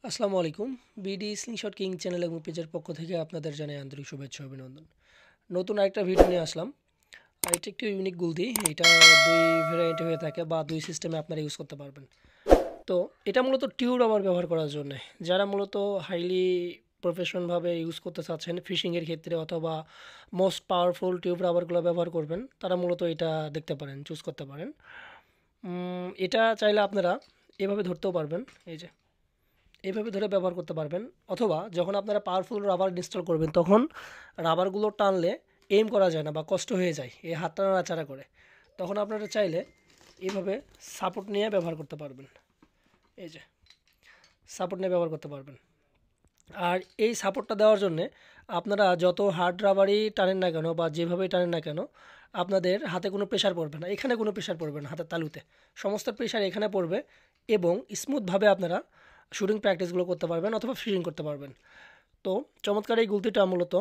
আসসালামু আলাইকুম। BD slingshot king channel এবং পেজের পক্ষ থেকে আপনাদের জানাই আন্তরিক শুভেচ্ছা ও অভিনন্দন। নতুন আরেকটা ভিডিও নিয়ে আসলাম। আর এটা একটু ইউনিক গুলতি। এটা দুই ভ্যারিয়েন্টে হয়ে থাকে বা দুই সিস্টেমে আপনারা ইউজ করতে পারবেন। তো এটা মূলত টিউব রাবার ব্যবহার করার জন্যে। যারা মূলত হাইলি প্রফেশনালভাবে ইউজ করতে চাচ্ছেন ফিশিংয়ের ক্ষেত্রে অথবা মোস্ট পাওয়ারফুল টিউব রাবারগুলো ব্যবহার করবেন, তারা মূলত এটা দেখতে পারেন, চুজ করতে পারেন। এটা চাইলে আপনারা এভাবে ধরতেও পারবেন, এই যে এইভাবে ধরে ব্যবহার করতে পারবেন। অথবা যখন আপনারা পাওয়ারফুল রাবার ইনস্টল করবেন তখন রাবারগুলো টানলে এইম করা যায় না বা কষ্ট হয়ে যায় এই হাতটা নাড়াচাড়া করে, তখন আপনারা চাইলে এইভাবে সাপোর্ট নিয়ে ব্যবহার করতে পারবেন। এই যে সাপোর্ট নিয়ে ব্যবহার করতে পারবেন। আর এই সাপোর্টটা দেওয়ার জন্যে আপনারা যত হার্ড রাবারই টানেন না কেন বা যেভাবেই টানেন না কেন, আপনাদের হাতে কোনো প্রেশার পড়বে না, এখানে কোনো প্রেশার পড়বে না, হাতের তালুতে সমস্ত প্রেশার এখানে পড়বে এবং স্মুথভাবে আপনারা শুটিং প্র্যাকটিসগুলো করতে পারবেন অথবা ফিশিং করতে পারবেন। তো চমৎকার এই গুলতিটা মূলত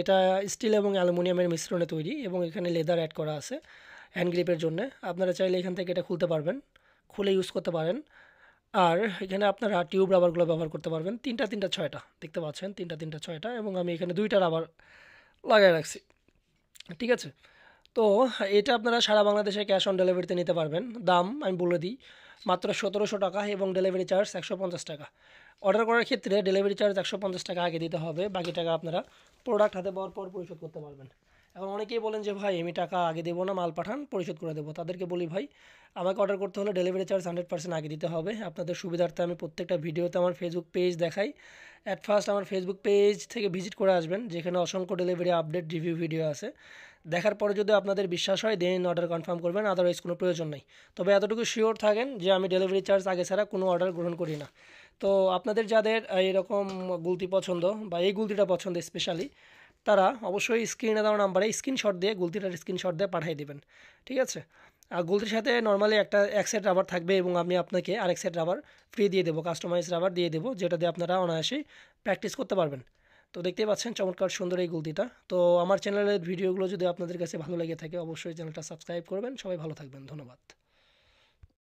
এটা স্টিল এবং অ্যালুমিনিয়ামের মিশ্রণে তৈরি এবং এখানে লেদার অ্যাড করা আছে হ্যান্ড গ্রিপের জন্য। আপনারা চাইলে এখান থেকে এটা খুলতে পারবেন, খুলে ইউজ করতে পারেন। আর এখানে আপনারা টিউব রাবারগুলো ব্যবহার করতে পারবেন, তিনটা তিনটা ছয়টা দেখতে পাচ্ছেন, তিনটা তিনটা ছয়টা, এবং আমি এখানে দুইটা রাবার লাগাই রাখছি। ঠিক আছে। তো এটা আপনারা সারা বাংলাদেশে ক্যাশ অন ডেলিভারিতে নিতে পারবেন। দাম আমি বলে দিই, মাত্র ১৭০০ টাকা এবং ডেলিভারি চার্জ ১৫০ টাকা। অর্ডার করার ক্ষেত্রে ডেলিভারি চার্জ ১৫০ টাকা আগে দিতে হবে, বাকি টাকা আপনারা প্রোডাক্ট হাতে পাওয়ার পর পরিশোধ করতে পারবেন। এখন অনেকেই বলেন যে ভাই আমি টাকা আগে দেবো না, মাল পাঠান পরিশোধ করে দেবো। তাদেরকে বলি ভাই, আমাকে অর্ডার করতে হলে ডেলিভারি চার্জ 100% আগে দিতে হবে। আপনাদের সুবিধার্থে আমি প্রত্যেকটা ভিডিওতে আমার ফেসবুক পেজ দেখাই। অ্যাট ফার্স্ট আমার ফেসবুক পেজ থেকে ভিজিট করে আসবেন, যেখানে অসংখ্য ডেলিভারি আপডেট রিভিউ ভিডিও আছে। দেখার পরে যদি আপনাদের বিশ্বাস হয় দেন অর্ডার কনফার্ম করবেন, আদারওয়াইজ কোনো প্রয়োজন নেই। তবে এতটুকু শিওর থাকেন যে আমি ডেলিভারি চার্জ আগে ছাড়া কোনো অর্ডার গ্রহণ করি না। তো আপনাদের যাদের এরকম গুলতি পছন্দ বা এই গুলতিটা পছন্দ স্পেশালি, তারা অবশ্যই স্ক্রিনে দেওয়া নাম্বারে স্ক্রিনশট দিয়ে গুলতিটার স্ক্রিনশট দিয়ে পাঠিয়ে দেবেন। ঠিক আছে। আর গুলতির সাথে নর্মালি এক সেট রাবার থাকবে এবং আমি আপনাকে আরেক সেট রাবার ফ্রি দিয়ে দেবো, কাস্টমাইজ রাবার দিয়ে দেবো, যেটা দিয়ে আপনারা অনায়াসেই প্র্যাকটিস করতে পারবেন। তো দেখতেই পাচ্ছেন চমৎকার সুন্দর এই গুলতিটা। তো আমার চ্যানেলের ভিডিওগুলো যদি আপনাদের কাছে ভালো লেগে থাকে অবশ্যই চ্যানেলটা সাবস্ক্রাইব করবেন। সবাই ভালো থাকবেন, ধন্যবাদ।